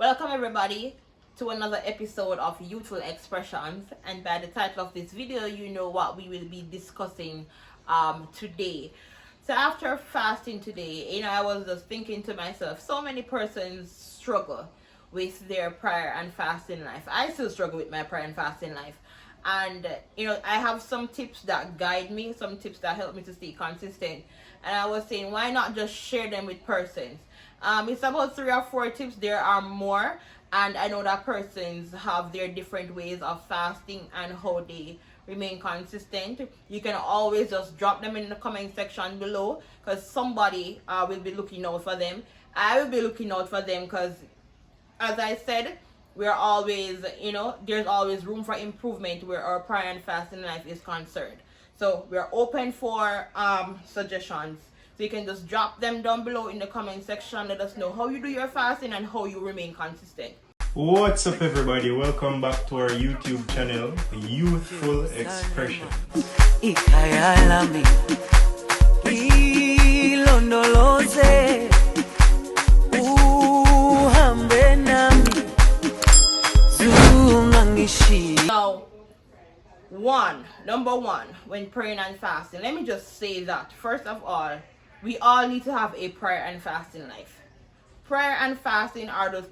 Welcome everybody to another episode of Youthful Expressions, and by the title of this video you know what we will be discussing today. So after fasting today, I was just thinking to myself, so many persons struggle with their prayer and fasting life. I still struggle with my prayer and fasting life, and I have some tips that guide me, some tips that help me to stay consistent, and I was saying, why not just share them with persons? It's about 3 or 4 tips. There are more, and I know that persons have their different ways of fasting and how they remain consistent. You can always just drop them in the comment section below, because somebody will be looking out for them. I will be looking out for them, because as I said, we're always, there's always room for improvement where our prayer and fasting life is concerned. So we're open for suggestions. So you can just drop them down below in the comment section. Let us know how you do your fasting and how you remain consistent. What's up everybody? Welcome back to our YouTube channel, Youthful Expressions. Now, number one, when praying and fasting, let me just say that first of all, we all need to have a prayer and fasting life. Prayer and fasting are the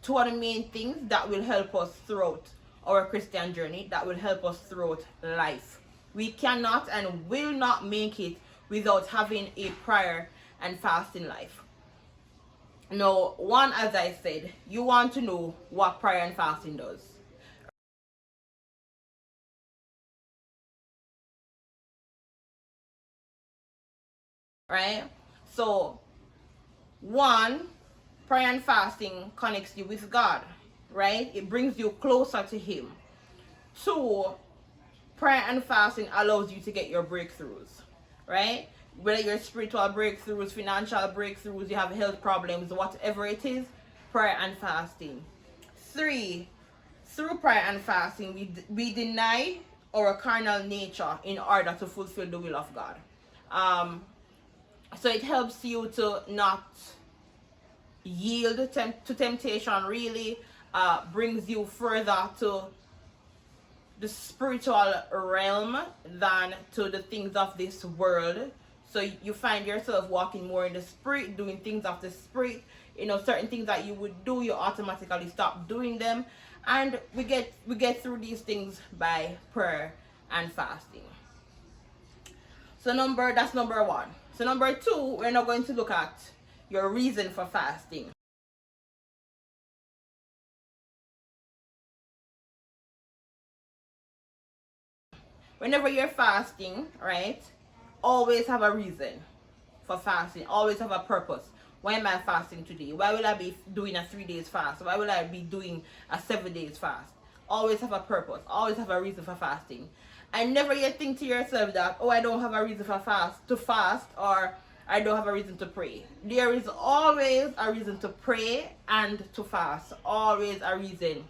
two of the main things that will help us throughout our Christian journey, that will help us throughout life. We cannot and will not make it without having a prayer and fasting life. Now, one, as I said, you want to know what prayer and fasting does. Right? So, one, prayer and fasting connects you with God, right? It brings you closer to Him. 2, prayer and fasting allows you to get your breakthroughs, right? Whether your spiritual breakthroughs, financial breakthroughs, you have health problems, whatever it is, prayer and fasting. 3, through prayer and fasting, we deny our carnal nature in order to fulfill the will of God. So it helps you to not yield to temptation, really brings you further to the spiritual realm than to the things of this world. So you find yourself walking more in the spirit, doing things of the spirit. Certain things that you would do, you automatically stop doing them, and we get through these things by prayer and fasting. So that's number 1. So number 2, we're now going to look at your reason for fasting. Whenever you're fasting, right, always have a reason for fasting. Always have a purpose. Why am I fasting today? Why will I be doing a 3 days fast? Why will I be doing a 7 days fast? Always have a purpose. Always have a reason for fasting. And never yet think to yourself that, oh, I don't have a reason to fast, or I don't have a reason to pray. There is always a reason to pray and to fast. Always a reason.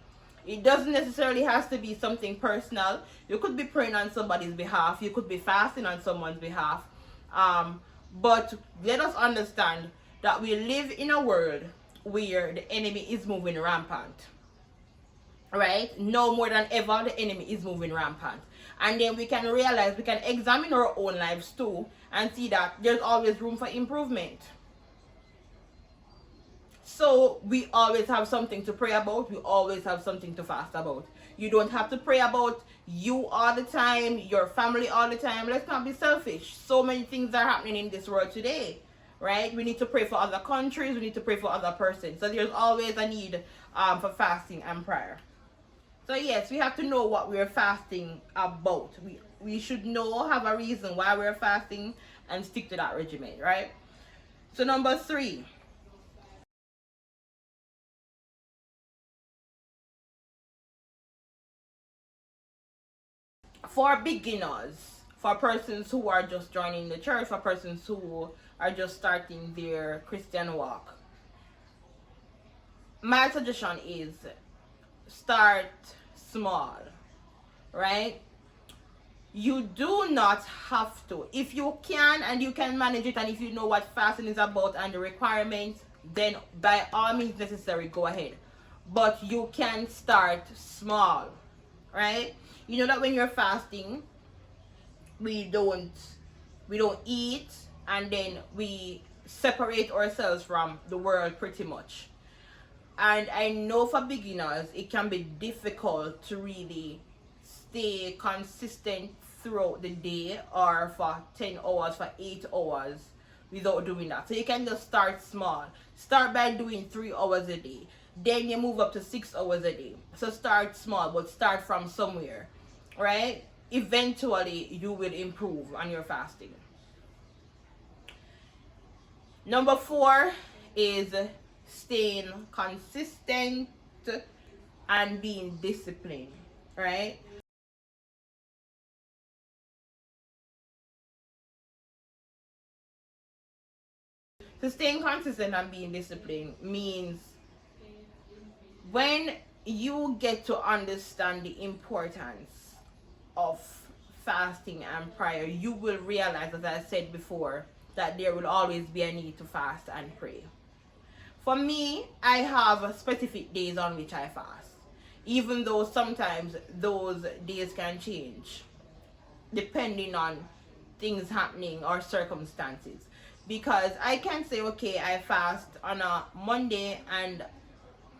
It doesn't necessarily have to be something personal. You could be praying on somebody's behalf. You could be fasting on someone's behalf. But let us understand that we live in a world where the enemy is moving rampant. Right? No more than ever, the enemy is moving rampant. And then we can realize, we can examine our own lives too, and see that there's always room for improvement. So we always have something to pray about. We always have something to fast about. You don't have to pray about you all the time, your family all the time. Let's not be selfish. So many things are happening in this world today, right? We need to pray for other countries. We need to pray for other persons. So there's always a need for fasting and prayer. So yes, we have to know what we're fasting about. We should have a reason why we're fasting and stick to that regimen, right? So number 3. For beginners, for persons who are just joining the church, for persons who are just starting their Christian walk, my suggestion is start small, right? You do not have to. If you can and you can manage it, and if you know what fasting is about and the requirements, then by all means necessary, go ahead. but you can start small, right? You know that when you're fasting, we don't eat, and then we separate ourselves from the world pretty much. And I know for beginners it can be difficult to really stay consistent throughout the day, or for 10 hours, for 8 hours, without doing that. So you can just start small. Start by doing 3 hours a day, then you move up to 6 hours a day. So start small, but start from somewhere, right? Eventually you will improve on your fasting. Number 4 is staying consistent and being disciplined, right? So staying consistent and being disciplined means when you get to understand the importance of fasting and prayer, you will realize, as I said before, that there will always be a need to fast and pray. For me, I have specific days on which I fast, even though sometimes those days can change depending on things happening or circumstances. Because I can say, okay, I fast on a Monday and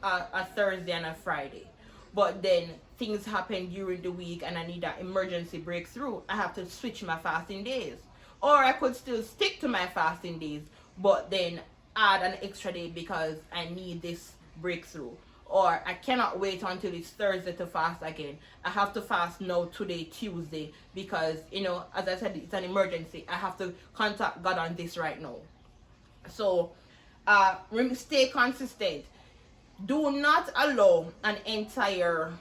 a Thursday and a Friday, but then things happen during the week and I need an emergency breakthrough. I have to switch my fasting days, or I could still stick to my fasting days, but then add an extra day because I need this breakthrough. Or I cannot wait until it's Thursday to fast again. I have to fast now today, Tuesday, because, as I said, it's an emergency. I have to contact God on this right now. So stay consistent. Do not allow an entire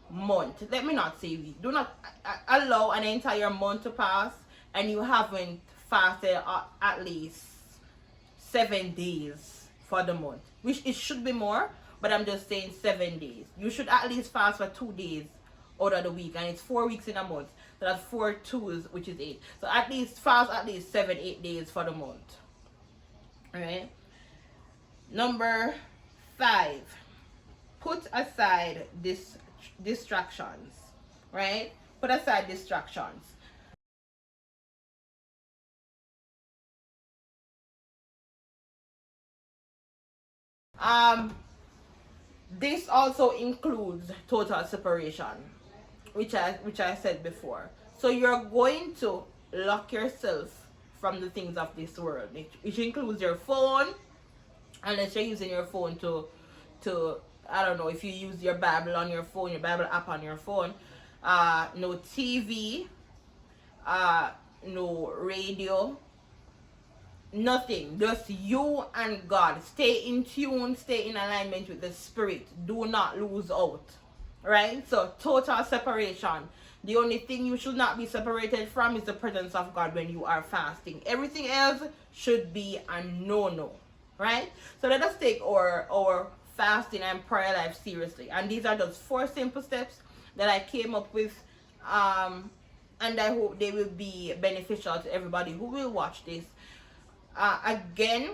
month, let me not say week, do not allow an entire month to pass and you haven't fasted at least 7 days for the month, which it should be more, but I'm just saying 7 days. You should at least fast for 2 days out of the week, and it's 4 weeks in a month, so that's 4 twos, which is 8. So at least fast at least 7-8 days for the month. All right. Number 5, put aside distractions, right? Put aside distractions. This also includes total separation, which I said before. So you're going to lock yourself from the things of this world, which includes your phone, unless you're using your phone to I don't know, if you use your Bible on your phone, your Bible app on your phone. No TV, no radio, nothing. Just you and God. Stay in tune, stay in alignment with the Spirit. Do not lose out. Right? So total separation. The only thing you should not be separated from is the presence of God when you are fasting. Everything else should be a no-no. Right? So let us take our fasting and prayer life seriously. And these are just 4 simple steps that I came up with. And I hope they will be beneficial to everybody who will watch this. Again,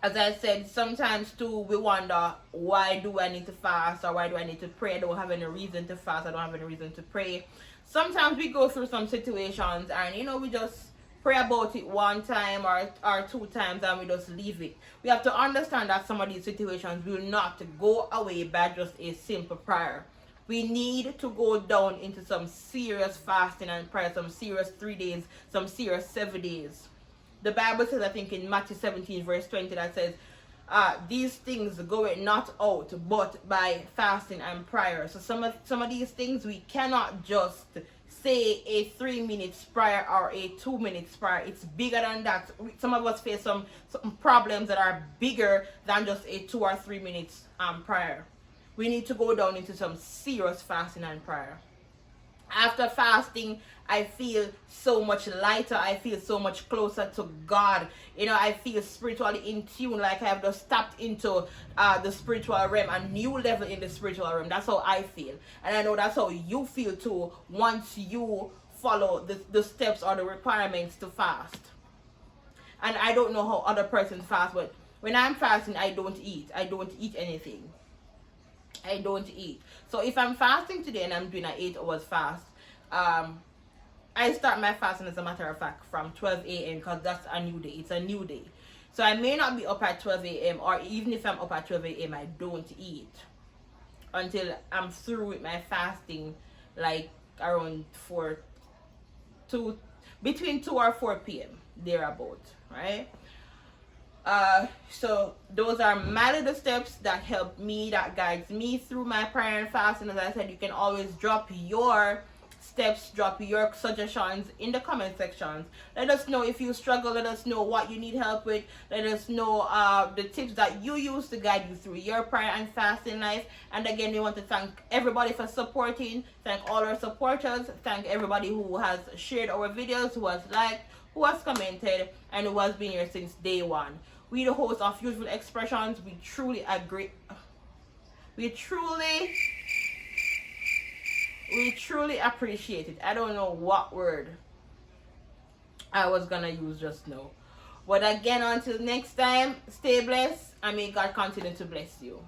as I said, sometimes too we wonder, why do I need to fast, or why do I need to pray? I don't have any reason to fast, I don't have any reason to pray. Sometimes we go through some situations and we just pray about it 1 time or 2 times and we just leave it. We have to understand that some of these situations will not go away by just a simple prayer. We need to go down into some serious fasting and prayer, some serious 3 days, some serious 7 days. The Bible says, I think in Matthew 17 verse 20, that says, these things go it not out but by fasting and prayer. So some of these things we cannot just say a 3 minutes prayer or a 2 minutes prayer. It's bigger than that. Some of us face some problems that are bigger than just a 2 or 3 minutes prayer. We need to go down into some serious fasting and prayer. After fasting, I feel so much lighter. I feel so much closer to God. I feel spiritually in tune, like I have just tapped into the spiritual realm, a new level in the spiritual realm. That's how I feel. And I know that's how you feel too once you follow the steps or the requirements to fast. And I don't know how other persons fast, but when I'm fasting, I don't eat. I don't eat anything. I don't eat. So if I'm fasting today and I'm doing an 8 hours fast, I start my fasting, as a matter of fact, from 12 a.m. because that's a new day. It's a new day. So I may not be up at 12 a.m. or even if I'm up at 12 a.m. I don't eat until I'm through with my fasting, like around between 2 or 4 p.m. thereabout, right? So those are my little steps that help me, that guides me through my prayer and fasting. As I said, you can always drop your steps, drop your suggestions in the comment sections. Let us know if you struggle. Let us know what you need help with. Let us know the tips that you use to guide you through your prayer and fasting life. And again, we want to thank everybody for supporting. Thank all our supporters. Thank everybody who has shared our videos, who has liked, who has commented, and who has been here since day one. We, the host of Youthful Expressions, we truly agree. We truly appreciate it. I don't know what word I was gonna use just now. But again, until next time, stay blessed and may God continue to bless you.